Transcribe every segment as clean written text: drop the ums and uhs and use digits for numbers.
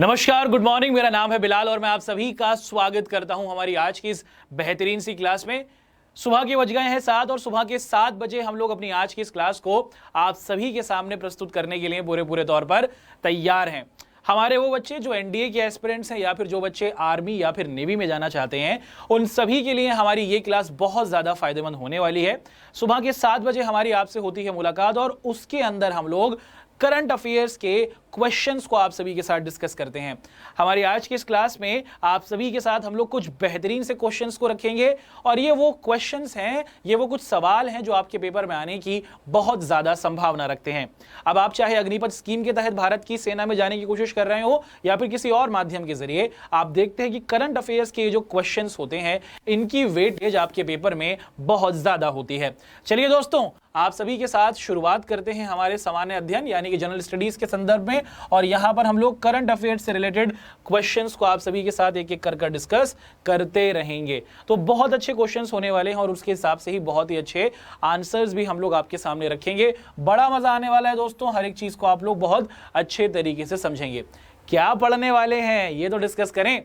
नमस्कार, good morning. मेरा नाम है बिलाल और मैं आप सभी का स्वागत करता हूं हमारी आज की इस बेहतरीन सी क्लास में। सुबह के बज गए हैं 7 और सुबह के 7 बजे हम लोग अपनी आज की इस क्लास को आप सभी के सामने प्रस्तुत करने के लिए पूरे तौर पर तैयार हैं। हमारे वो बच्चे जो एनडीए के एस्पिरेंट्स हैं या फिर जो बच्चे आर्मी या फिर नेवी में जाना चाहते हैं, उन सभी के लिए हमारी ये क्लास बहुत ज़्यादा फायदेमंद होने वाली है। सुबह के 7 बजे हमारी आपसे होती है मुलाकात और उसके अंदर हम लोग करंट अफेयर्स के क्वेश्चंस को आप सभी के साथ डिस्कस करते हैं। हमारी आज की इस क्लास में आप सभी के साथ हम लोग कुछ बेहतरीन से क्वेश्चंस को रखेंगे और ये वो क्वेश्चंस हैं, ये वो कुछ सवाल हैं जो आपके पेपर में आने की बहुत ज्यादा संभावना रखते हैं। अब आप चाहे अग्निपथ स्कीम के तहत भारत की सेना में जाने की कोशिश कर रहे हो या फिर किसी और माध्यम के जरिए, आप देखते हैं कि करंट अफेयर्स के जो क्वेश्चंस होते हैं इनकी वेटेज आपके पेपर में बहुत ज्यादा होती है। चलिए दोस्तों, आप सभी के साथ शुरुआत करते हैं हमारे सामान्य अध्ययन यानी कि जनरल स्टडीज के संदर्भ में, और यहां पर हम लोग करंट अफेयर्स से रिलेटेड क्वेश्चंस को आप सभी के साथ एक एक कर डिस्कस करते रहेंगे। तो बहुत अच्छे क्वेश्चंस होने वाले हैं और उसके हिसाब से ही बहुत ही अच्छे आंसर्स भी हम लोग आपके सामने रखेंगे। बड़ा मजा आने वाला है दोस्तों, हर एक चीज को आप लोग बहुत अच्छे तरीके से समझेंगे। क्या पढ़ने वाले हैं ये तो डिस्कस करें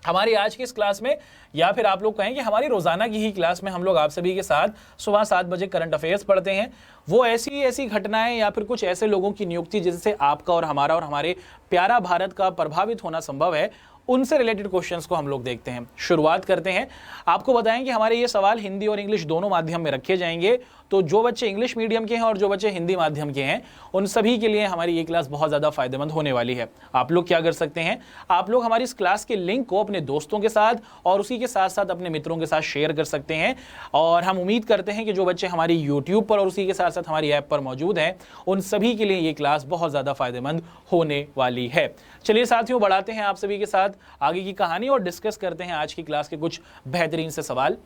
हमारी आज की इस क्लास में, या फिर आप लोग कहें कि हमारी रोजाना की ही क्लास में हम लोग आप सभी के साथ सुबह 7 बजे करंट अफेयर्स पढ़ते हैं। वो ऐसी घटनाएं या फिर कुछ ऐसे लोगों की नियुक्ति जिससे आपका और हमारा और हमारे प्यारा भारत का प्रभावित होना संभव है, उनसे रिलेटेड क्वेश्चंस को हम लोग देखते हैं। शुरुआत करते हैं। आपको बताएं कि हमारे ये सवाल हिंदी और इंग्लिश दोनों माध्यम में रखे जाएंगे, तो जो बच्चे इंग्लिश मीडियम के हैं और जो बच्चे हिंदी माध्यम के हैं उन सभी के लिए हमारी ये क्लास बहुत ज़्यादा फायदेमंद होने वाली है। आप लोग क्या कर सकते हैं, आप लोग हमारी इस क्लास के लिंक को अपने दोस्तों के साथ और उसी के साथ साथ अपने मित्रों के साथ शेयर कर सकते हैं। और हम उम्मीद करते हैं कि जो बच्चे हमारी यूट्यूब पर और उसी के साथ साथ हमारी ऐप पर मौजूद हैं उन सभी के लिए ये क्लास बहुत ज़्यादा फायदेमंद होने वाली है। चलिए साथियों, बढ़ाते हैं आप सभी के साथ आगे की कहानी और डिस्कस करते हैं आज की क्लास के कुछ बेहतरीन से सवाल।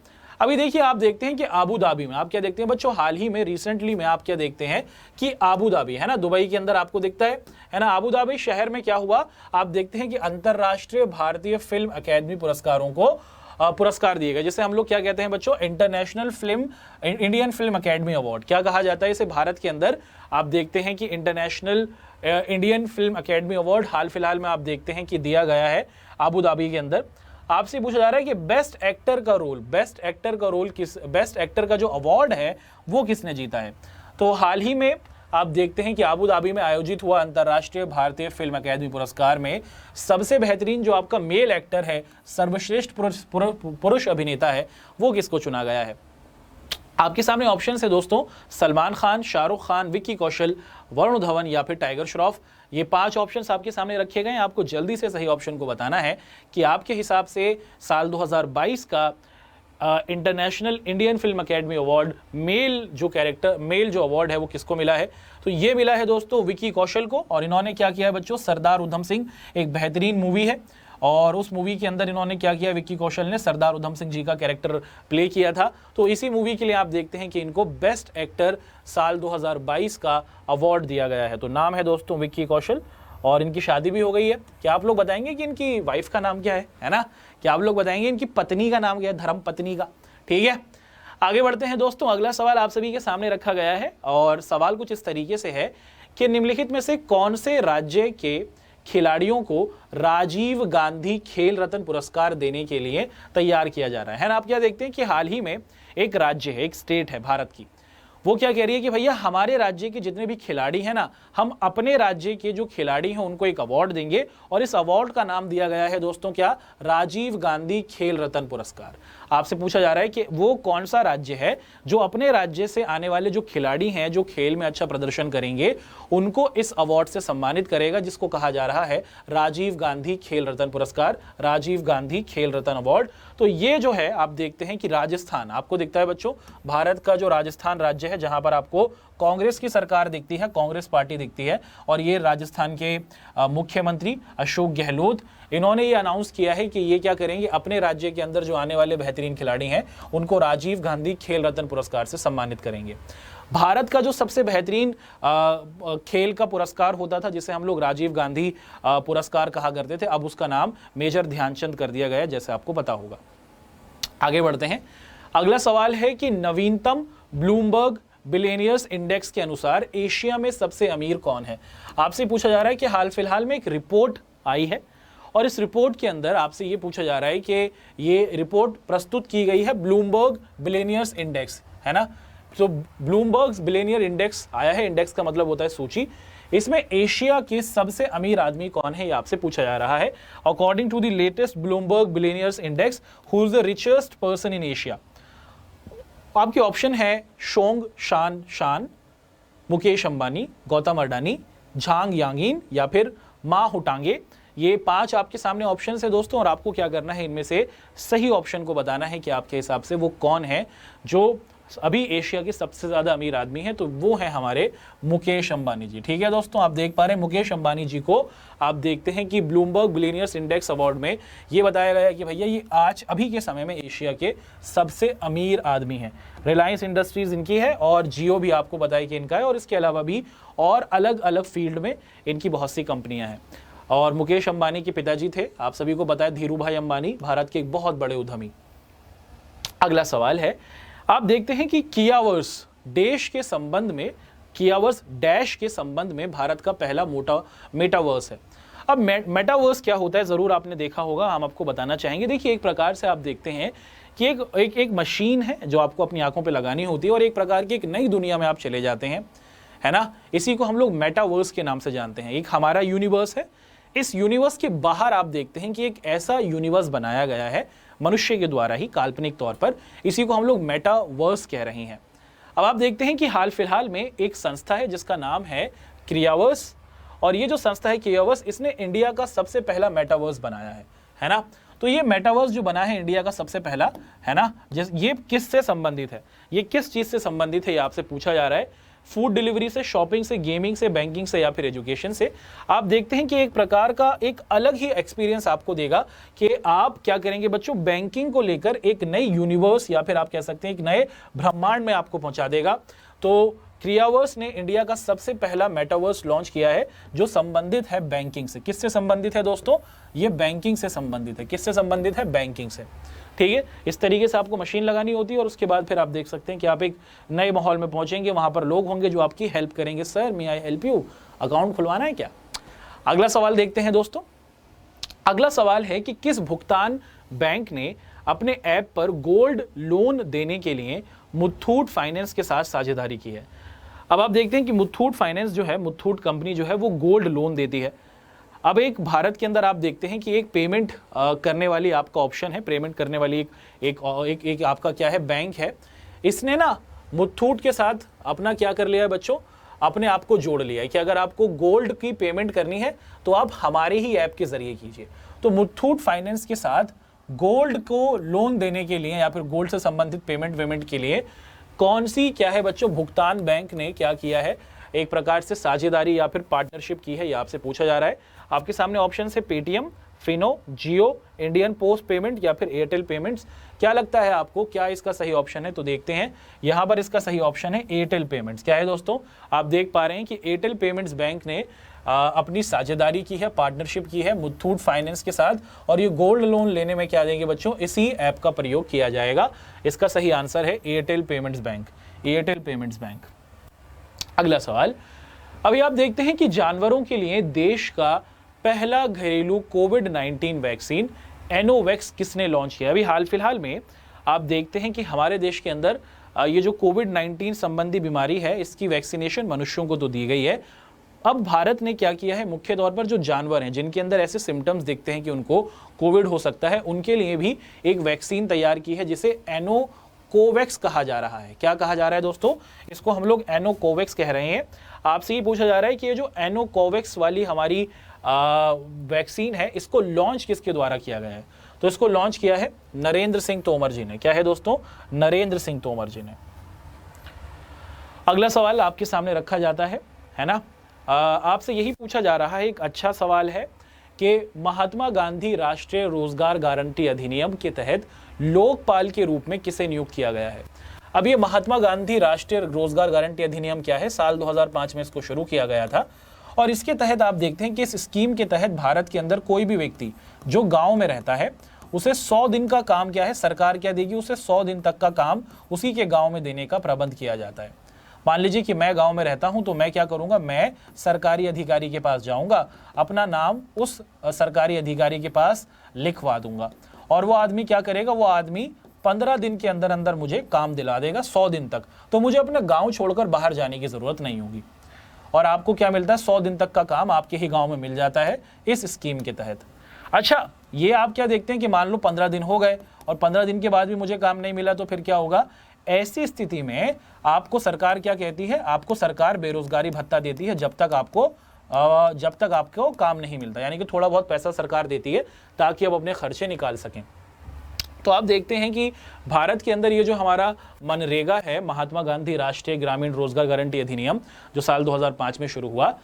अभी देखिए, आप देखते हैं कि आबू धाबी में आप क्या देखते हैं बच्चों, हाल ही में रिसेंटली में आप क्या देखते हैं कि आबू धाबी है ना, दुबई के अंदर आपको दिखता है ना, आबू धाबी शहर में क्या हुआ, आप देखते हैं कि अंतरराष्ट्रीय भारतीय फिल्म अकेडमी पुरस्कारों को पुरस्कार दिए गए, जिसे हम लोग क्या कहते हैं बच्चों, international film Indian film academy award क्या कहा जाता है इसे। भारत के अंदर आप देखते हैं कि international Indian film academy award हाल फिलहाल में आप देखते हैं कि दिया गया है आबू धाबी के अंदर। आपसे पूछा जा रहा है कि बेस्ट एक्टर का रोल बेस्ट एक्टर का जो अवार्ड है वो किसने जीता है। तो हाल ही में आप देखते हैं कि आबू धाबी में आयोजित हुआ अंतर्राष्ट्रीय भारतीय फिल्म अकेडमी पुरस्कार में सबसे बेहतरीन जो आपका मेल एक्टर है, सर्वश्रेष्ठ पुरुष अभिनेता है, वो किसको चुना गया है। आपके सामने ऑप्शन है दोस्तों, सलमान खान, शाहरुख खान, विक्की कौशल, वरुण धवन या फिर टाइगर श्रॉफ। ये 5 ऑप्शंस आपके सामने रखे गए हैं। आपको जल्दी से सही ऑप्शन को बताना है कि आपके हिसाब से साल 2022 का international Indian film academy award male जो अवार्ड है वो किसको मिला है। तो ये मिला है दोस्तों विक्की कौशल को, और इन्होंने क्या किया है बच्चों, सरदार उधम सिंह एक बेहतरीन मूवी है और उस मूवी के अंदर इन्होंने क्या किया, विक्की कौशल ने सरदार उधम सिंह जी का कैरेक्टर प्ले किया था। तो इसी मूवी के लिए आप देखते हैं कि इनको बेस्ट एक्टर साल 2022 का अवार्ड दिया गया है। तो नाम है दोस्तों विक्की कौशल और इनकी शादी भी हो गई है। क्या आप लोग बताएंगे कि इनकी वाइफ का नाम क्या है ना, क्या आप लोग बताएंगे इनकी पत्नी का नाम क्या है, धर्म पत्नी का। ठीक है, आगे बढ़ते हैं दोस्तों। अगला सवाल आप सभी के सामने रखा गया है और सवाल कुछ इस तरीके से है कि निम्नलिखित में से कौन से राज्य के खिलाड़ियों को राजीव गांधी खेल रत्न पुरस्कार देने के लिए तैयार किया जा रहा है ना। आप क्या देखते हैं कि हाल ही में एक राज्य है, एक स्टेट है भारत की, वो क्या कह रही है कि भैया हमारे राज्य के जितने भी खिलाड़ी हैं ना, हम अपने राज्य के जो खिलाड़ी हैं उनको एक अवार्ड देंगे और इस अवार्ड का नाम दिया गया है दोस्तों क्या, राजीव गांधी खेल रत्न पुरस्कार। आपसे पूछा जा रहा है कि वो कौन सा राज्य है जो अपने राज्य से आने वाले जो खिलाड़ी हैं जो खेल में अच्छा प्रदर्शन करेंगे उनको इस अवार्ड से सम्मानित करेगा, जिसको कहा जा रहा है राजीव गांधी खेल रत्न पुरस्कार, राजीव गांधी खेल रत्न अवार्ड। तो ये जो है आप देखते हैं कि राजस्थान आपको दिखता है बच्चों, भारत का जो राजस्थान राज्य है जहां पर आपको कांग्रेस की सरकार दिखती है, कांग्रेस पार्टी दिखती है, और ये राजस्थान के मुख्यमंत्री अशोक गहलोत, इन्होंने ये अनाउंस किया है कि ये क्या करेंगे, अपने राज्य के अंदर जो आने वाले बेहतरीन खिलाड़ी हैं उनको राजीव गांधी खेल रत्न पुरस्कार से सम्मानित करेंगे। भारत का जो सबसे बेहतरीन खेल का पुरस्कार होता था जिसे हम लोग राजीव गांधी पुरस्कार कहा करते थे, अब उसका नाम मेजर ध्यानचंद कर दिया गया, जैसे आपको पता होगा। आगे बढ़ते हैं। अगला सवाल है कि नवीनतम ब्लूमबर्ग बिलियनियर्स इंडेक्स के अनुसार एशिया में सबसे अमीर कौन है। आपसे पूछा जा रहा है कि हाल फिलहाल में एक रिपोर्ट आई है और इस रिपोर्ट के अंदर आपसे ये पूछा जा रहा है कि ये रिपोर्ट प्रस्तुत की गई है ब्लूमबर्ग बिलियनियर्स इंडेक्स, है ना। तो ब्लूमबर्ग बिलियनियर इंडेक्स आया है, इंडेक्स का मतलब होता है सूची। इसमें एशिया के सबसे अमीर आदमी कौन है ये आपसे पूछा जा रहा है। According to the latest Bloomberg billionaires index, who is the richest person in Asia. आपके ऑप्शन है शोंग शान शान, मुकेश अंबानी, गौतम अडानी, झांग यांगिन या फिर मा हुटांगे। ये 5 आपके सामने ऑप्शन है दोस्तों, और आपको क्या करना है, इनमें से सही ऑप्शन को बताना है कि आपके हिसाब से वो कौन है जो अभी एशिया के सबसे ज्यादा अमीर आदमी है। तो वो है हमारे मुकेश अंबानी जी। ठीक है दोस्तों, आप देख पा रहे हैं मुकेश अंबानी जी को। आप देखते हैं कि ब्लूमबर्ग बिलियनियर्स इंडेक्स अवार्ड में ये बताया गया कि भैया ये आज अभी के समय में एशिया के सबसे अमीर आदमी हैं। रिलायंस इंडस्ट्रीज इनकी है और जियो भी आपको बताया कि इनका है, और इसके अलावा भी और अलग अलग फील्ड में इनकी बहुत सी कंपनियां हैं। और मुकेश अंबानी के पिताजी थे, आप सभी को बताया, धीरू भाई अंबानी, भारत के एक बहुत बड़े उद्यमी। अगला सवाल है, आप देखते हैं कि कियावर्स देश के संबंध में, कियावर्स डैश के संबंध में भारत का पहला मेटावर्स है। अब मेटावर्स क्या होता है, जरूर आपने देखा होगा, हम आपको बताना चाहेंगे। देखिए, एक प्रकार से आप देखते हैं कि एक मशीन है जो आपको अपनी आंखों पे लगानी होती है और एक प्रकार की एक नई दुनिया में आप चले जाते हैं, है ना। इसी को हम लोग मेटावर्स के नाम से जानते हैं। एक हमारा यूनिवर्स है, इस यूनिवर्स के बाहर आप देखते हैं कि एक ऐसा यूनिवर्स बनाया गया है मनुष्य के द्वारा ही, काल्पनिक तौर पर। इसी को हम लोग मेटावर्स कह रहे हैं। अब आप देखते हैं कि हाल फिलहाल में एक संस्था है जिसका नाम है क्रियावर्स, और ये जो संस्था है क्रियावर्स, इसने इंडिया का सबसे पहला मेटावर्स बनाया है ना। तो ये मेटावर्स जो बना है इंडिया का सबसे पहला, है ना, ये किससे संबंधित है, ये किस चीज से संबंधित है, ये आपसे पूछा जा रहा है। फूड डिलीवरी से, शॉपिंग से, गेमिंग से, बैंकिंग से या फिर एजुकेशन से। आप देखते हैं कि एक प्रकार का एक अलग ही एक्सपीरियंस आपको देगा कि आप क्या करेंगे बच्चों, बैंकिंग को लेकर एक नई यूनिवर्स या फिर आप कह सकते हैं एक नए ब्रह्मांड में आपको पहुंचा देगा। तो क्रियावर्स ने इंडिया का सबसे पहला मेटावर्स लॉन्च किया है जो संबंधित है बैंकिंग से। किससे संबंधित है दोस्तों, ये बैंकिंग से संबंधित है। किससे संबंधित है, बैंकिंग से। ठीक है, इस तरीके से आपको मशीन लगानी होती है और उसके बाद फिर आप देख सकते हैं कि आप एक नए माहौल में पहुंचेंगे, वहां पर लोग होंगे जो आपकी हेल्प करेंगे। Sir may I help you, account खुलवाना है क्या। अगला सवाल देखते हैं दोस्तों। अगला सवाल है कि किस भुगतान बैंक ने अपने ऐप पर गोल्ड लोन देने के लिए मुथूट फाइनेंस के साथ साझेदारी की है। अब आप देखते हैं कि मुथूट फाइनेंस जो है, मुथूट कंपनी जो है वो गोल्ड लोन देती है। अब एक भारत के अंदर आप देखते हैं कि एक पेमेंट करने वाली आपका ऑप्शन है, पेमेंट करने वाली एक आपका क्या है, बैंक है। इसने ना मुथूट के साथ अपना क्या कर लिया है बच्चों, अपने आप को जोड़ लिया है कि अगर आपको गोल्ड की पेमेंट करनी है तो आप हमारे ही ऐप के जरिए कीजिए। तो मुथूट फाइनेंस के साथ गोल्ड को लोन देने के लिए या फिर गोल्ड से संबंधित पेमेंट के लिए कौन सी क्या है बच्चों, भुगतान बैंक ने क्या किया है, एक प्रकार से साझेदारी या फिर पार्टनरशिप की है, ये आपसे पूछा जा रहा है। आपके सामने ऑप्शन है पेटीएम, फिनो, जियो, इंडियन पोस्ट पेमेंट या फिर एयरटेल पेमेंट्स। क्या लगता है आपको, क्या इसका सही ऑप्शन है, तो देखते हैं। यहां पर इसका सही ऑप्शन है एयरटेल पेमेंट्स। क्या है दोस्तों, आप देख पा रहे हैं कि एयरटेल पेमेंट्स बैंक ने अपनी साझेदारी की है, पार्टनरशिप की है मुथूट फाइनेंस के साथ, और ये गोल्ड लोन लेने में क्या देंगे बच्चों, इसी ऐप का प्रयोग किया जाएगा। इसका सही आंसर है Airtel payments bank, Airtel payments bank. अगला सवाल, अभी आप देखते हैं कि जानवरों के लिए देश का पहला घरेलू कोविड-19 वैक्सीन एनोवैक्स किसने लॉन्च किया। अभी हाल फिलहाल में आप देखते हैं कि हमारे देश के अंदर ये जो कोविड-19 संबंधी बीमारी है, इसकी वैक्सीनेशन मनुष्यों को तो दी गई है। अब भारत ने क्या किया है, मुख्य तौर पर जो जानवर हैं जिनके अंदर ऐसे सिम्टम्स दिखते हैं कि उनको कोविड हो सकता है, उनके लिए भी एक वैक्सीन तैयार की है जिसे एनोकोवैक्स कहा जा रहा है। क्या कहा जा रहा है दोस्तों, इसको हम लोग एनोकोवैक्स कह रहे हैं। आपसे ये पूछा जा रहा है कि ये जो एनोकोवैक्स वाली हमारी वैक्सीन है, इसको लॉन्च किसके द्वारा किया गया है, तो इसको लॉन्च किया है नरेंद्र सिंह तोमर जी ने। क्या है दोस्तों, नरेंद्र सिंह तोमर जी ने। अगला सवाल आपके सामने रखा जाता है ना। आपसे यही पूछा जा रहा है, एक अच्छा सवाल है कि महात्मा गांधी राष्ट्रीय रोजगार गारंटी अधिनियम के तहत लोकपाल के रूप में किसे नियुक्त किया गया है। अब ये महात्मा गांधी राष्ट्रीय रोजगार गारंटी अधिनियम क्या है, साल 2005 में इसको शुरू किया गया था, और इसके तहत आप देखते हैं कि इस स्कीम के तहत भारत के अंदर कोई भी व्यक्ति जो गांव में रहता है उसे 100 दिन का काम क्या है, सरकार क्या देगी, उसे 100 दिन तक का काम उसी के गांव में देने का प्रबंध किया जाता है। मान लीजिए कि मैं गांव में रहता हूं, तो मैं क्या करूंगा, मैं सरकारी अधिकारी के पास जाऊंगा, अपना नाम उस सरकारी अधिकारी के पास लिखवा दूंगा, और वो आदमी क्या करेगा, वो आदमी 15 दिन के अंदर अंदर मुझे काम दिला देगा, 100 दिन तक। तो मुझे अपना गांव छोड़कर बाहर जाने की जरूरत नहीं होगी, और आपको क्या मिलता है, 100 दिन तक का काम आपके ही गांव में मिल जाता है इस स्कीम के तहत। अच्छा, ये आप क्या देखते हैं कि मान लो 15 दिन हो गए और 15 दिन के बाद भी मुझे काम नहीं मिला, तो फिर क्या होगा, ऐसी स्थिति में आपको सरकार क्या कहती है, आपको सरकार बेरोजगारी भत्ता देती है जब तक आपको काम नहीं मिलता, यानी कि थोड़ा बहुत पैसा सरकार देती है ताकि आप अपने खर्चे निकाल सकें। तो आप देखते हैं कि भारत के अंदर ये जो हमारा मनरेगा है, महात्मा गांधी राष्ट्रीय ग्रामीण रोजगार गारंटी अधिनियम, जो साल 2005 में शुरू हुआ,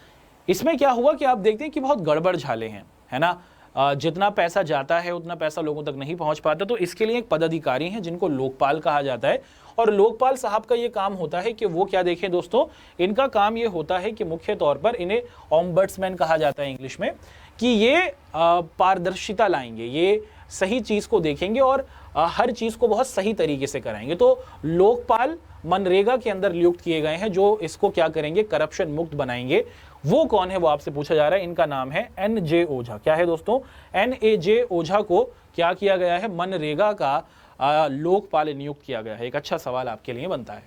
इसमें क्या हुआ कि आप देखते हैं कि बहुत गड़बड़ झाले हैं, है ना। जितना पैसा जाता है उतना पैसा लोगों तक नहीं पहुंच पाता। तो इसके लिए एक पदाधिकारी हैं जिनको लोकपाल कहा जाता है, और लोकपाल साहब का ये काम होता है कि वो क्या देखें दोस्तों, इनका काम ये होता है कि मुख्य तौर पर इन्हें ऑम्बड्समैन कहा जाता है इंग्लिश में, कि ये पारदर्शिता लाएंगे, ये सही चीज को देखेंगे और हर चीज को बहुत सही तरीके से कराएंगे। तो लोकपाल मनरेगा के अंदर नियुक्त किए गए हैं जो इसको क्या करेंगे, करप्शन मुक्त बनाएंगे। वो कौन है, वो आपसे पूछा जा रहा है। इनका नाम है NJ ओझा। क्या है दोस्तों, NAJ ओझा को क्या किया गया है, मनरेगा का लोकपाल नियुक्त किया गया है। एक अच्छा सवाल आपके लिए बनता है।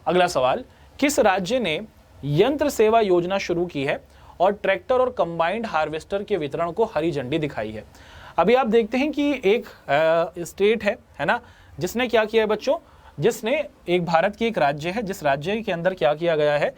अगला सवाल, किस राज्य ने यंत्र सेवा योजना शुरू की है और ट्रैक्टर और कंबाइंड हार्वेस्टर के वितरण को हरी झंडी दिखाई है? अभी आप देखते हैं कि एक स्टेट है ना, जिसने क्या किया है बच्चों, जिसने एक भारत की एक राज्य है जिस राज्य के अंदर क्या किया गया है,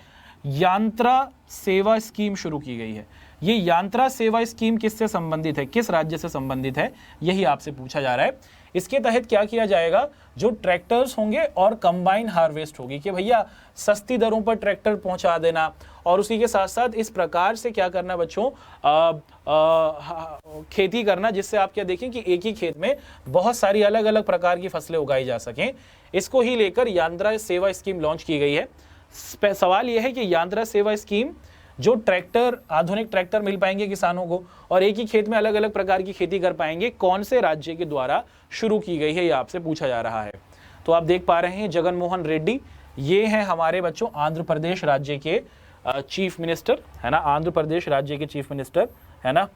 यांत्रा सेवा स्कीम शुरू की गई है। ये यांत्रा सेवा स्कीम किससे संबंधित है, किस राज्य से संबंधित है, यही आपसे पूछा जा रहा है। इसके तहत क्या किया जाएगा, जो ट्रैक्टर्स होंगे और कंबाइन हार्वेस्ट होगी, कि भैया सस्ती दरों पर ट्रैक्टर पहुंचा देना, और उसी के साथ साथ इस प्रकार से क्या करना बच्चों, खेती करना, जिससे आप क्या देखें कि एक ही खेत में बहुत सारी अलग अलग प्रकार की फसलें उगाई जा सकें। इसको ही लेकर यांत्रा सेवा स्कीम लॉन्च की गई है। सवाल यह है कि यांत्रा सेवा स्कीम, जो ट्रैक्टर, आधुनिक ट्रैक्टर मिल पाएंगे किसानों को और एक ही खेत में अलग अलग प्रकार की खेती कर पाएंगे, कौन से राज्य के द्वारा शुरू की गई है, ये आपसे पूछा जा रहा है। तो आप देख पा रहे हैं जगन मोहन रेड्डी, ये हैं हमारे बच्चों आंध्र प्रदेश राज्य के चीफ मिनिस्टर, है ना, आंध्र प्रदेश राज्य के चीफ मिनिस्टर, है ना।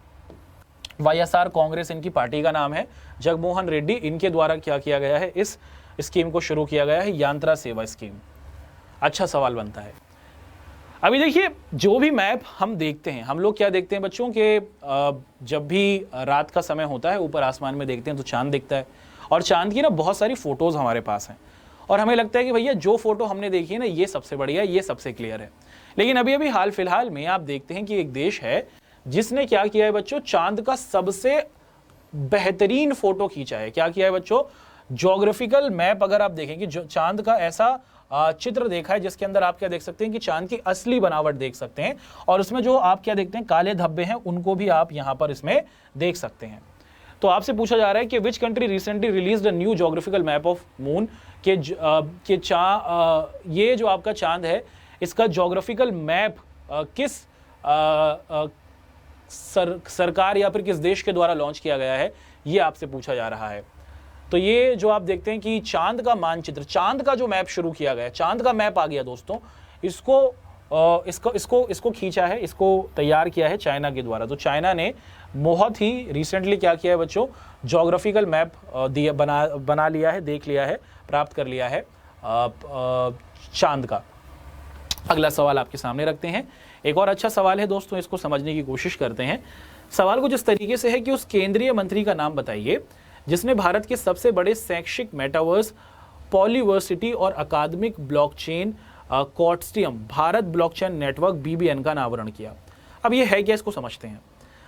YSR कांग्रेस इनकी पार्टी का नाम है। जगमोहन रेड्डी, इनके द्वारा क्या किया गया है, इस स्कीम को शुरू किया गया है, यांत्रा सेवा स्कीम। अच्छा सवाल बनता है। अभी देखिए, जो भी मैप हम देखते हैं, हम लोग क्या देखते हैं बच्चों के, जब भी रात का समय होता है ऊपर आसमान में देखते हैं तो चांद दिखता है, और चांद की ना बहुत सारी फोटोज हमारे पास हैं, और हमें लगता है कि भैया जो फोटो हमने देखी है ना, ये सबसे बढ़िया, ये सबसे क्लियर है। लेकिन अभी अभी हाल फिलहाल में आप देखते हैं कि एक देश है जिसने क्या किया है बच्चों, चांद का सबसे बेहतरीन फोटो खींचा है। क्या किया है बच्चों, ज्योग्राफिकल मैप अगर आप देखेंगे, चांद का ऐसा चित्र देखा है जिसके अंदर आप क्या देख सकते हैं कि चांद की असली बनावट देख सकते हैं, और उसमें जो आप क्या देखते हैं काले धब्बे हैं, उनको भी आप यहां पर इसमें देख सकते हैं। तो आपसे पूछा जा रहा है कि which country recently released a new geographical map of moon, के ये जो आपका चांद है, इसका ज्योग्राफिकल मैप किस सरकार या फिर किस देश के द्वारा लॉन्च किया गया है, ये आपसे पूछा जा रहा है। तो ये जो आप देखते हैं कि चांद का मानचित्र, चांद का जो मैप शुरू किया गया, चांद का मैप आ गया दोस्तों, इसको खींचा है, इसको तैयार किया है चाइना के द्वारा। तो चाइना ने बहुत ही रिसेंटली क्या किया है बच्चों, ज्योग्राफिकल मैप बना लिया है, देख लिया है, प्राप्त कर लिया है चांद का। अगला सवाल आपके सामने रखते हैं। एक और अच्छा सवाल है दोस्तों, इसको समझने की कोशिश करते हैं। सवाल कुछ इस तरीके से है कि उस केंद्रीय मंत्री का नाम बताइए जिसने भारत के सबसे बड़े शैक्षिक मेटावर्स, पॉलीवर्सिटी और अकादमिक blockchain consortium Bharat blockchain network BBN का अनावरण किया। अब ये है क्या, इसको समझते हैं।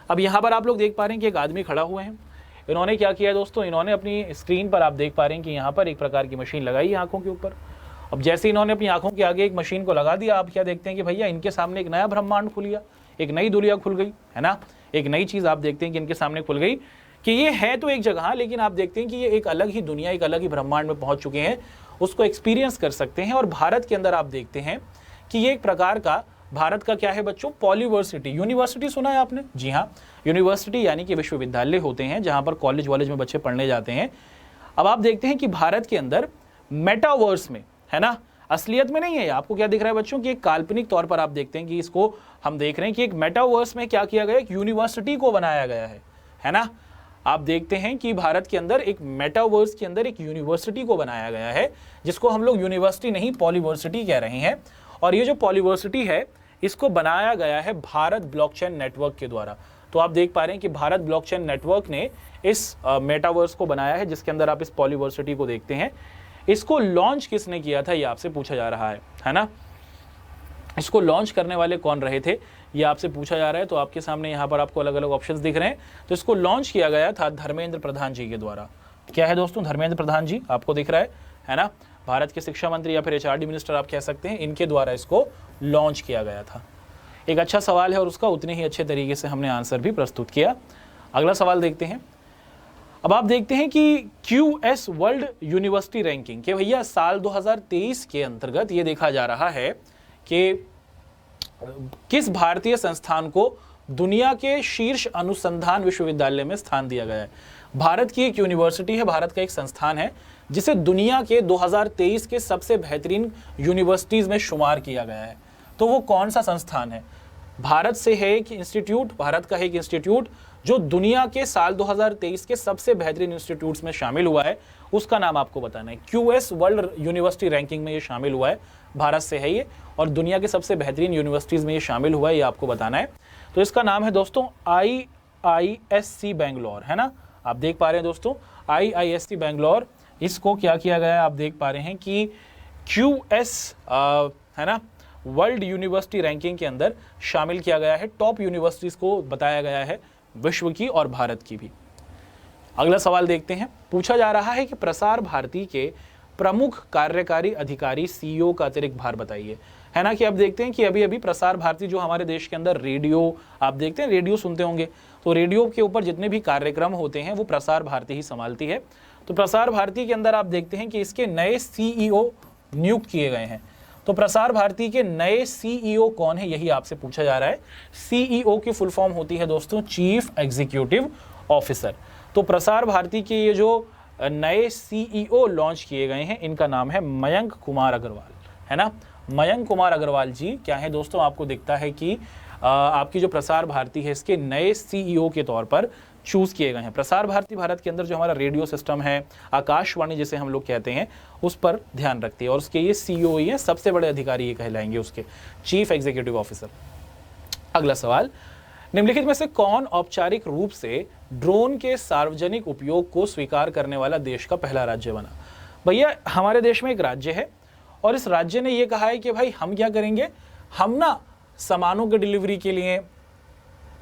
अब यहाँ पर आप लोग देख पा रहे हैं कि एक आदमी खड़ा हुए हैं। इन्होंने क्या किया दोस्तों, इन्होंने अपनी स्क्रीन पर आप देख पा रहे हैं कि यहाँ पर एक प्रकार की मशीन लगाई है आंखों के ऊपर। अब जैसे इन्होंने अपनी आंखों के आगे एक मशीन को लगा दिया, आप क्या देखते हैं कि भैया इनके सामने एक नया ब्रह्मांड खुल गया, एक नई दुनिया खुल गई, है ना। एक नई चीज आप देखते हैं कि इनके सामने खुल गई, कि ये है तो एक जगह, लेकिन आप देखते हैं कि ये एक अलग ही दुनिया, एक अलग ही ब्रह्मांड में पहुंच चुके हैं, उसको एक्सपीरियंस कर सकते हैं। और भारत के अंदर आप देखते हैं कि ये एक प्रकार का, भारत का क्या है बच्चों, पॉलीवर्सिटी। यूनिवर्सिटी सुना है आपने? जी हाँ, यूनिवर्सिटी यानी कि विश्वविद्यालय होते हैं जहां पर कॉलेज वॉलेज में बच्चे पढ़ने जाते हैं। अब आप देखते हैं कि भारत के अंदर मेटावर्स में, है ना, असलियत में नहीं है। आपको क्या दिख रहा है बच्चों कि एक काल्पनिक तौर पर आप देखते हैं कि इसको हम देख रहे हैं कि एक मेटावर्स में क्या किया गया, एक यूनिवर्सिटी को बनाया गया है ना। आप देखते हैं कि भारत के अंदर एक मेटावर्स के अंदर एक यूनिवर्सिटी को बनाया गया है, जिसको हम लोग यूनिवर्सिटी नहीं पॉलीवर्सिटी कह रहे हैं। और ये जो पॉलीवर्सिटी है इसको बनाया गया है भारत ब्लॉकचेन नेटवर्क के द्वारा। तो आप देख पा रहे हैं कि भारत ब्लॉकचेन नेटवर्क ने इस मेटावर्स को बनाया है, जिसके अंदर आप इस पॉलीवर्सिटी को देखते हैं। इसको लॉन्च किसने किया था ये आपसे पूछा जा रहा है ना। इसको लॉन्च करने वाले कौन रहे थे ये आपसे पूछा जा रहा है। तो आपके सामने यहाँ पर आपको अलग अलग ऑप्शंस दिख रहे हैं। तो इसको लॉन्च किया गया था धर्मेंद्र प्रधान जी के द्वारा। क्या है दोस्तों, धर्मेंद्र प्रधान जी आपको दिख रहा है ना। भारत के शिक्षा मंत्री या फिर HRD मिनिस्टर आप कह सकते हैं, इनके द्वारा इसको लॉन्च किया गया था। एक अच्छा सवाल है और उसका उतने ही अच्छे तरीके से हमने आंसर भी प्रस्तुत किया। अगला सवाल देखते हैं। अब आप देखते हैं कि QS वर्ल्ड यूनिवर्सिटी रैंकिंग के भैया साल 2023 के अंतर्गत ये देखा जा रहा है कि किस भारतीय संस्थान को दुनिया के शीर्ष अनुसंधान विश्वविद्यालय में स्थान दिया गया है। भारत की एक यूनिवर्सिटी है, भारत का एक संस्थान है जिसे दुनिया के 2023 के सबसे बेहतरीन यूनिवर्सिटीज में शुमार किया गया है। तो वो कौन सा संस्थान है? भारत से है एक इंस्टीट्यूट, भारत का है एक इंस्टीट्यूट जो दुनिया के साल 2023 के सबसे बेहतरीन इंस्टीट्यूट्स में शामिल हुआ है, उसका नाम आपको बताना है। QS वर्ल्ड यूनिवर्सिटी रैंकिंग में ये शामिल हुआ है, भारत से है ये, और दुनिया के सबसे बेहतरीन यूनिवर्सिटीज़ में ये शामिल हुआ है, ये आपको बताना है। तो इसका नाम है दोस्तों IISc बेंगलोर, है ना। आप देख पा रहे हैं दोस्तों IISc बेंगलोर, इसको क्या किया गया है आप देख पा रहे हैं कि QS है ना वर्ल्ड यूनिवर्सिटी रैंकिंग के अंदर शामिल किया गया है। टॉप यूनिवर्सिटीज़ को बताया गया है, विश्व की और भारत की भी। अगला सवाल देखते हैं। पूछा जा रहा है कि प्रसार भारती के प्रमुख कार्यकारी अधिकारी CEO का अतिरिक्त भार बताइए, है ना। कि अब देखते हैं कि अभी अभी प्रसार भारती जो हमारे देश के अंदर रेडियो, आप देखते हैं रेडियो सुनते होंगे, तो रेडियो के ऊपर जितने भी कार्यक्रम होते हैं वो प्रसार भारती ही संभालती है। तो प्रसार भारती के अंदर आप देखते हैं कि इसके नए CEO नियुक्त किए गए हैं। तो प्रसार भारती के नए CEO कौन है यही आपसे पूछा जा रहा है। CEO की फुल फॉर्म होती है दोस्तों चीफ एग्जीक्यूटिव ऑफिसर। तो प्रसार भारती के ये जो नए CEO लॉन्च किए गए हैं इनका नाम है मयंक कुमार अग्रवाल, है ना। मयंक कुमार अग्रवाल जी क्या है दोस्तों, आपको दिखता है कि आपकी जो प्रसार भारती है इसके नए CEO के तौर पर चूज किए गए हैं। प्रसार भारती भारत के अंदर जो हमारा रेडियो सिस्टम है, आकाशवाणी जिसे हम लोग कहते हैं, उस पर ध्यान रखती है और उसके ये CEO ही है, सबसे बड़े अधिकारी ये कहलाएंगे उसके, चीफ एग्जीक्यूटिव ऑफिसर। अगला सवाल, निम्नलिखित में से कौन औपचारिक रूप से ड्रोन के सार्वजनिक उपयोग को स्वीकार करने वाला देश का पहला राज्य बना? भैया हमारे देश में एक राज्य है और इस राज्य ने यह कहा है कि भाई हम क्या करेंगे, हम ना सामानों की डिलीवरी के लिए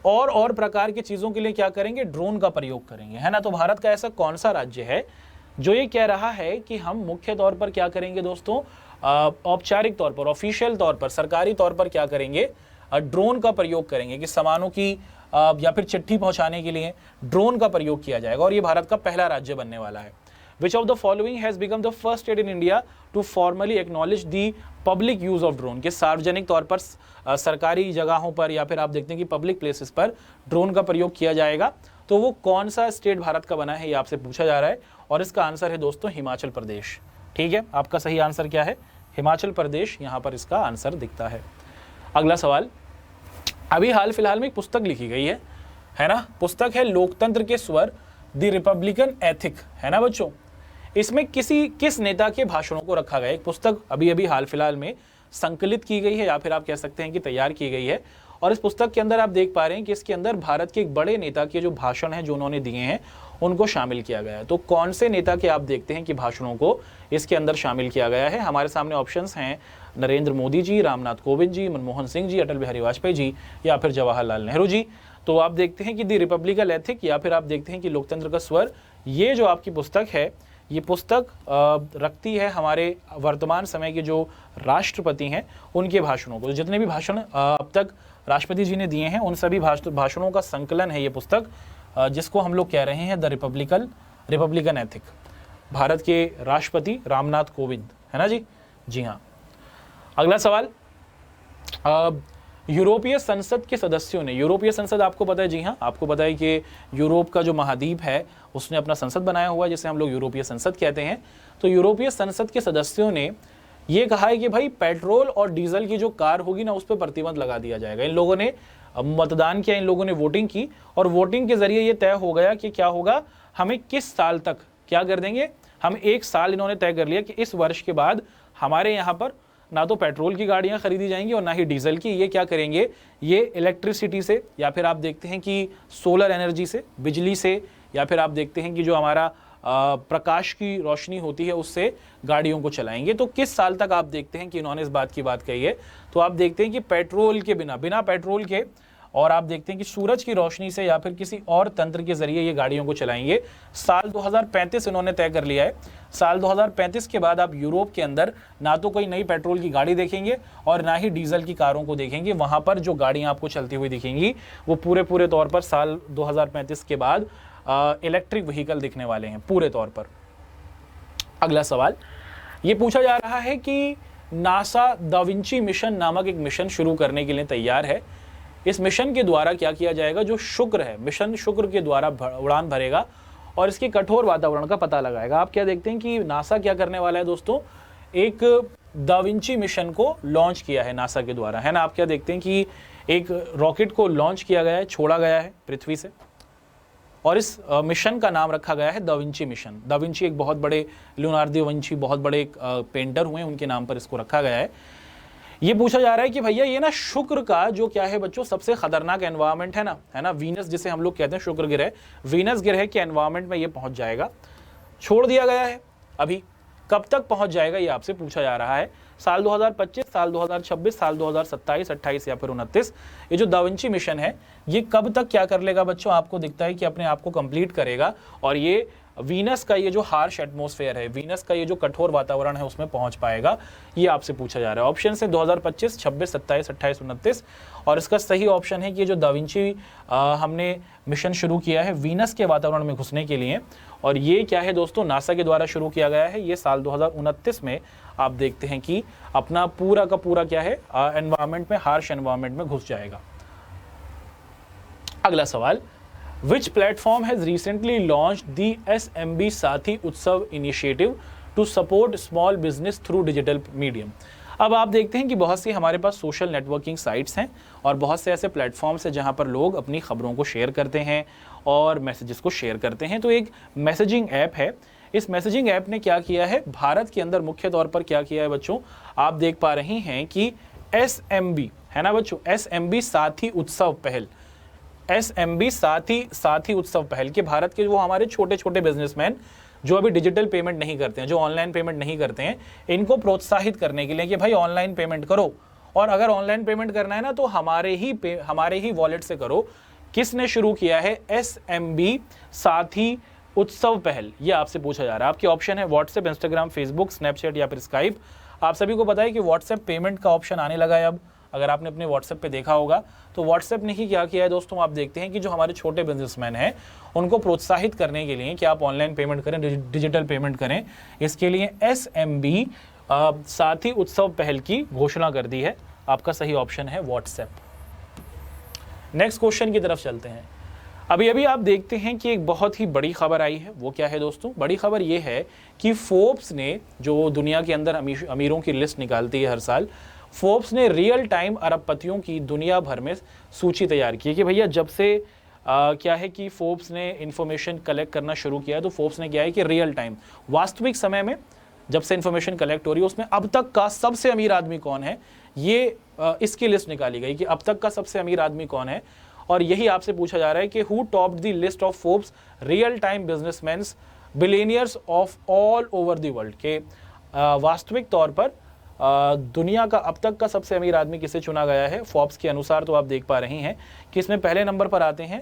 और प्रकार की चीजों के लिए क्या करेंगे, ड्रोन का प्रयोग करेंगे, है ना। तो भारत का ऐसा कौन सा राज्य है जो ये कह रहा है कि हम मुख्य तौर पर क्या करेंगे दोस्तों, औपचारिक तौर पर, ऑफिशियल तौर पर, सरकारी तौर पर क्या करेंगे, ड्रोन का प्रयोग करेंगे कि सामानों की या फिर चिट्ठी पहुंचाने के लिए ड्रोन का प्रयोग किया जाएगा और ये भारत का पहला राज्य बनने वाला है। Which of the following has become the first state in India to formally acknowledge the public use of drone? कि सार्वजनिक तौर पर सरकारी जगहों पर या फिर आप देखते हैं कि पब्लिक प्लेसेस पर ड्रोन का प्रयोग किया जाएगा। तो वो कौन सा स्टेट भारत का बना है ये आपसे पूछा जा रहा है और इसका आंसर है दोस्तों हिमाचल प्रदेश। ठीक है, आपका सही आंसर क्या है, हिमाचल प्रदेश, यहाँ पर इसका आंसर दिखता है। अगला सवाल, अभी हाल फिलहाल में एक पुस्तक लिखी गई है ना, पुस्तक है लोकतंत्र के स्वर, द रिपब्लिकन एथिक, है ना बच्चों। इसमें किस नेता के भाषणों को रखा गया, एक पुस्तक अभी हाल फिलहाल में संकलित की गई है या फिर आप कह सकते हैं कि तैयार की गई है और इस पुस्तक के अंदर आप देख पा रहे हैं कि इसके अंदर भारत के एक बड़े नेता के जो भाषण हैं जो उन्होंने दिए हैं उनको शामिल किया गया है। तो कौन से नेता के आप देखते हैं कि भाषणों को इसके अंदर शामिल किया गया है? हमारे सामने ऑप्शंस हैं नरेंद्र मोदी जी, रामनाथ कोविंद जी, मनमोहन सिंह जी, अटल बिहारी वाजपेयी जी या फिर जवाहरलाल नेहरू जी। तो आप देखते हैं कि द रिपब्लिकन एथिक या फिर आप देखते हैं कि लोकतंत्र का स्वर, ये जो आपकी पुस्तक है ये पुस्तक रखती है हमारे वर्तमान समय के जो राष्ट्रपति हैं उनके भाषणों को। जितने भी भाषण अब तक राष्ट्रपति जी ने दिए हैं उन सभी भाषणों का संकलन है ये पुस्तक, जिसको हम लोग कह रहे हैं द रिपब्लिकन एथिक। भारत के राष्ट्रपति रामनाथ कोविंद, है ना जी। जी हाँ। अगला सवाल, यूरोपीय संसद के सदस्यों ने, यूरोपीय संसद आपको पता है, जी हाँ आपको पता है कि यूरोप का जो महाद्वीप है उसने अपना संसद बनाया हुआ है जिसे हम लोग यूरोपीय संसद कहते हैं। तो यूरोपीय संसद के सदस्यों ने ये कहा है कि भाई पेट्रोल और डीजल की जो कार होगी ना, उस पर प्रतिबंध लगा दिया जाएगा। इन लोगों ने मतदान किया, इन लोगों ने वोटिंग की और वोटिंग के जरिए ये तय हो गया कि क्या होगा, हमें किस साल तक क्या कर देंगे। हम 1 साल इन्होंने तय कर लिया कि इस वर्ष के बाद हमारे यहाँ पर ना तो पेट्रोल की गाड़ियां खरीदी जाएंगी और ना ही डीजल की। ये क्या करेंगे, ये इलेक्ट्रिसिटी से या फिर आप देखते हैं कि सोलर एनर्जी से, बिजली से, या फिर आप देखते हैं कि जो हमारा प्रकाश की रोशनी होती है उससे गाड़ियों को चलाएंगे। तो किस साल तक आप देखते हैं कि इन्होंने इस बात की बात कही है। तो आप देखते हैं कि पेट्रोल के बिना पेट्रोल के, और आप देखते हैं कि सूरज की रोशनी से या फिर किसी और तंत्र के जरिए ये गाड़ियों को चलाएंगे। साल 2035 इन्होंने तय कर लिया है। साल 2035 के बाद आप यूरोप के अंदर ना तो कोई नई पेट्रोल की गाड़ी देखेंगे और ना ही डीजल की कारों को देखेंगे। वहां पर जो गाड़ियां आपको चलती हुई दिखेंगी वो पूरे तौर पर साल 2035 के बाद इलेक्ट्रिक व्हीकल दिखने वाले हैं पूरे तौर पर। अगला सवाल ये पूछा जा रहा है कि नासा दा विंची मिशन नामक एक मिशन शुरू करने के लिए तैयार है। इस मिशन के द्वारा क्या किया जाएगा, जो शुक्र है, मिशन शुक्र के द्वारा उड़ान भरेगा और इसके कठोर वातावरण का पता लगाएगा। आप क्या देखते हैं कि नासा क्या करने वाला है दोस्तों, एक दा विंची मिशन को लॉन्च किया है नासा के द्वारा, है ना। आप क्या देखते हैं कि एक रॉकेट को लॉन्च किया गया है, छोड़ा गया है पृथ्वी से, और इस मिशन का नाम रखा गया है da Vinci mission. Da Vinci एक बहुत बड़े, लियोनार्दो विंची बहुत बड़े पेंटर हुए, उनके नाम पर इसको रखा गया है। ये पूछा जा रहा है कि भैया ये ना शुक्र का जो क्या है बच्चों, सबसे खतरनाक एनवायरनमेंट है ना, वीनस जिसे हम लोग कहते हैं, शुक्र ग्रह, वीनस ग्रह के एनवायरनमेंट में ये पहुंच जाएगा। छोड़ दिया गया है, अभी कब तक पहुंच जाएगा ये आपसे पूछा जा रहा है। साल 2025, साल 2026, साल 2027, 28 या फिर 29। ये जो दा विंची मिशन है ये कब तक क्या कर लेगा बच्चों, आपको दिखता है कि अपने आप को कंप्लीट करेगा और ये वीनस का ये जो हार्श एटमॉस्फेयर है, वीनस का ये जो कठोर वातावरण है उसमें पहुंच पाएगा, ये आपसे पूछा जा रहा है। ऑप्शन है 2025, 26, 27, 28, 29 और इसका सही ऑप्शन है कि ये जो दा विंची हमने मिशन शुरू किया है वीनस के वातावरण में घुसने के लिए, और ये क्या है दोस्तों, नासा के द्वारा शुरू किया गया है। ये साल 2029 में आप देखते हैं कि अपना पूरा का पूरा क्या है, एनवायरमेंट में, हार्श एनवायरमेंट में घुस जाएगा। अगला सवाल, Which platform has recently launched the SMB साथी उत्सव initiative to support small business through digital medium? अब आप देखते हैं कि बहुत सी हमारे पास सोशल नेटवर्किंग साइट्स हैं और बहुत से ऐसे प्लेटफॉर्म्स हैं जहां पर लोग अपनी खबरों को शेयर करते हैं और मैसेजेस को शेयर करते हैं। तो एक मैसेजिंग ऐप है। इस मैसेजिंग ऐप ने क्या किया है, भारत के अंदर मुख्य तौर पर क्या किया है बच्चों, आप देख पा रहे हैं कि SMB है ना बच्चों, SMB साथी उत्सव पहल, SMB साथी उत्सव पहल के भारत के वो हमारे छोटे छोटे बिजनेसमैन जो अभी डिजिटल पेमेंट नहीं करते हैं, जो ऑनलाइन पेमेंट नहीं करते हैं, इनको प्रोत्साहित करने के लिए कि भाई ऑनलाइन पेमेंट करो, और अगर ऑनलाइन पेमेंट करना है ना तो हमारे ही वॉलेट से करो। किसने शुरू किया है, SMB साथी उत्सव पहल, ये आपसे पूछा जा रहा है। आपके ऑप्शन है व्हाट्सएप, इंस्टाग्राम, फेसबुक, स्नैपचैट या फिर स्काइप। आप सभी को पता है कि व्हाट्सएप पेमेंट का ऑप्शन आने लगा है अब, अगर आपने अपने व्हाट्सएप पे देखा होगा तो व्हाट्सएप ने ही क्या किया है दोस्तों, आप देखते हैं कि जो हमारे छोटे बिजनेसमैन हैं उनको प्रोत्साहित करने के लिए कि आप ऑनलाइन पेमेंट करें, डिजिटल पेमेंट करें, इसके लिए SMB साथी उत्सव पहल की घोषणा कर दी है। आपका सही ऑप्शन है व्हाट्सएप। नेक्स्ट क्वेश्चन की तरफ चलते हैं। अभी आप देखते हैं कि एक बहुत ही बड़ी खबर आई है। वो क्या है दोस्तों, बड़ी खबर ये है कि फोर्ब्स ने, जो दुनिया के अंदर अमीरों की लिस्ट निकालती है हर साल, फोर्ब्स ने रियल टाइम अरबपतियों की दुनिया भर में सूची तैयार की है कि भैया जब से क्या है कि फोर्ब्स ने इंफॉर्मेशन कलेक्ट करना शुरू किया है, तो फोर्ब्स ने क्या है कि रियल टाइम, वास्तविक समय में जब से इंफॉर्मेशन कलेक्ट हो रही है उसमें अब तक का सबसे अमीर आदमी कौन है, ये इसकी लिस्ट निकाली गई कि अब तक का सबसे अमीर आदमी कौन है। और यही आपसे पूछा जा रहा है कि who topped the list of Forbes real time businessman's billionaires of all over the world, के वास्तविक तौर पर दुनिया का अब तक का सबसे अमीर आदमी किसे चुना गया है फोर्ब्स के अनुसार। तो आप देख पा रहे हैं कि इसमें पहले नंबर पर आते हैं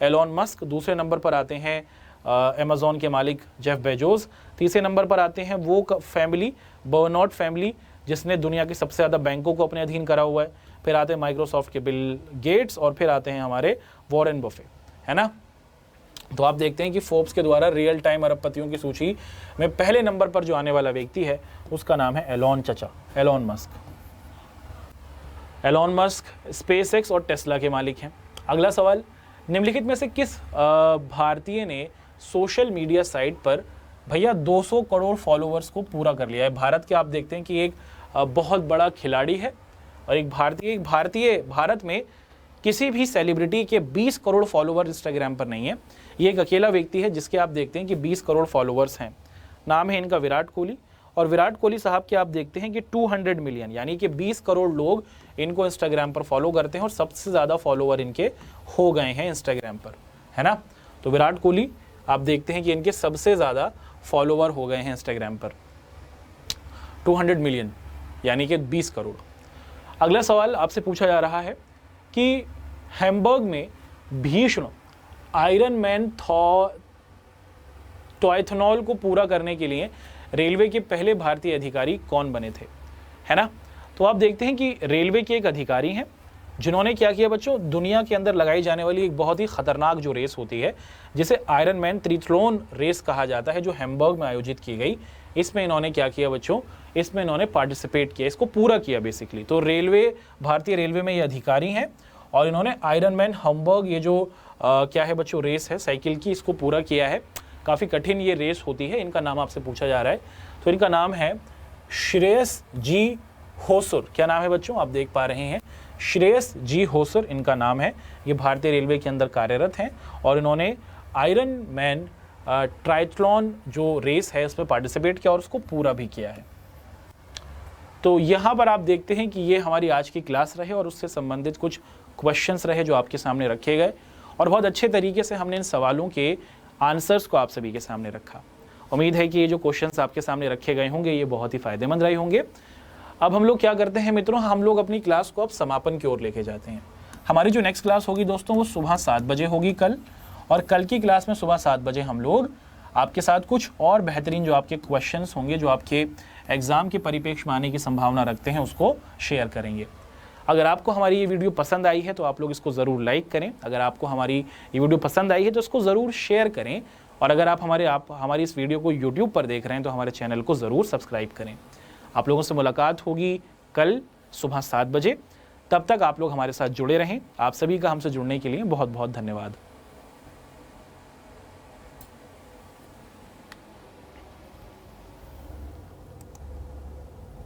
एलोन मस्क, दूसरे नंबर पर आते हैं अमेज़न के मालिक जेफ बेजोस, तीसरे नंबर पर आते हैं वो फैमिली, बर्नॉट फैमिली, जिसने दुनिया की सबसे ज़्यादा बैंकों को अपने अधीन करा हुआ है, फिर आते हैं माइक्रोसॉफ्ट के बिल गेट्स और फिर आते हैं हमारे वॉरेन बफे, है ना। तो आप देखते हैं कि फोर्ब्स के द्वारा रियल टाइम अरबपतियों की सूची में पहले नंबर पर जो आने वाला व्यक्ति है उसका नाम है Elon Musk. Elon Musk SpaceX और टेस्ला के मालिक हैं। अगला सवाल, निम्नलिखित में से किस भारतीय ने सोशल मीडिया साइट पर भैया 200 करोड़ फॉलोअर्स को पूरा कर लिया है। भारत के आप देखते हैं कि एक बहुत बड़ा खिलाड़ी है और एक भारत में किसी भी सेलिब्रिटी के 20 करोड़ फॉलोअर इंस्टाग्राम पर नहीं है। ये एक अकेला व्यक्ति है जिसके आप देखते हैं कि 20 करोड़ फॉलोअर्स हैं। नाम है इनका विराट कोहली। और विराट कोहली साहब के आप देखते हैं कि 200 मिलियन यानी कि 20 करोड़ लोग इनको इंस्टाग्राम पर फॉलो करते हैं और सबसे ज़्यादा फॉलोअर इनके हो गए हैं इंस्टाग्राम पर, है ना। तो विराट कोहली आप देखते हैं कि इनके सबसे ज़्यादा फॉलोअर हो गए हैं इंस्टाग्राम पर, 200 मिलियन यानी कि 20 करोड़। अगला सवाल आपसे पूछा जा रहा है कि हैम्बर्ग में भीषण आयरन मैन टॉयथनॉल को पूरा करने के लिए रेलवे के पहले भारतीय अधिकारी कौन बने थे, है ना। तो आप देखते हैं कि रेलवे के एक अधिकारी हैं जिन्होंने क्या किया बच्चों, दुनिया के अंदर लगाई जाने वाली एक बहुत ही खतरनाक जो रेस होती है जिसे आयरन मैन ट्रिएथलॉन रेस कहा जाता है, जो हैम्बर्ग में आयोजित की गई, इसमें इन्होंने क्या किया बच्चों, इसमें इन्होंने पार्टिसिपेट किया, इसको पूरा किया बेसिकली। तो भारतीय रेलवे में ये अधिकारी हैं और इन्होंने आयरन मैन हैम्बर्ग ये जो क्या है बच्चों रेस है साइकिल की, इसको पूरा किया है। काफ़ी कठिन ये रेस होती है। इनका नाम आपसे पूछा जा रहा है, तो इनका नाम है श्रेयस जी होसुर। क्या नाम है बच्चों, आप देख पा रहे हैं, श्रेयस जी होसुर इनका नाम है। ये भारतीय रेलवे के अंदर कार्यरत हैं और इन्होंने आयरन मैन ट्रायथलॉन जो रेस है उसमें पार्टिसिपेट किया और उसको पूरा भी किया है। तो यहाँ पर आप देखते हैं कि ये हमारी आज की क्लास रहे और उससे संबंधित कुछ क्वेश्चंस रहे जो आपके सामने रखे गए और बहुत अच्छे तरीके से हमने इन सवालों के आंसर्स को आप सभी के सामने रखा। उम्मीद है कि ये जो क्वेश्चंस आपके सामने रखे गए होंगे ये बहुत ही फायदेमंद रहे होंगे। अब हम लोग क्या करते हैं मित्रों, हम लोग अपनी क्लास को अब समापन की ओर लेके जाते हैं। हमारी जो नेक्स्ट क्लास होगी दोस्तों वो सुबह 7 बजे होगी कल, और कल की क्लास में सुबह 7 बजे हम लोग आपके साथ कुछ और बेहतरीन जो आपके क्वेश्चंस होंगे जो आपके एग्जाम के परिप्रेक्ष्य में आने की संभावना रखते हैं उसको शेयर करेंगे। अगर आपको हमारी ये वीडियो पसंद आई है तो आप लोग इसको ज़रूर लाइक करें। अगर आपको हमारी ये वीडियो पसंद आई है तो इसको ज़रूर शेयर करें। और अगर आप हमारी इस वीडियो को YouTube पर देख रहे हैं तो हमारे चैनल को ज़रूर सब्सक्राइब करें। आप लोगों से मुलाकात होगी कल सुबह 7 बजे। तब तक आप लोग हमारे साथ जुड़े रहें। आप सभी का हमसे जुड़ने के लिए बहुत बहुत धन्यवाद।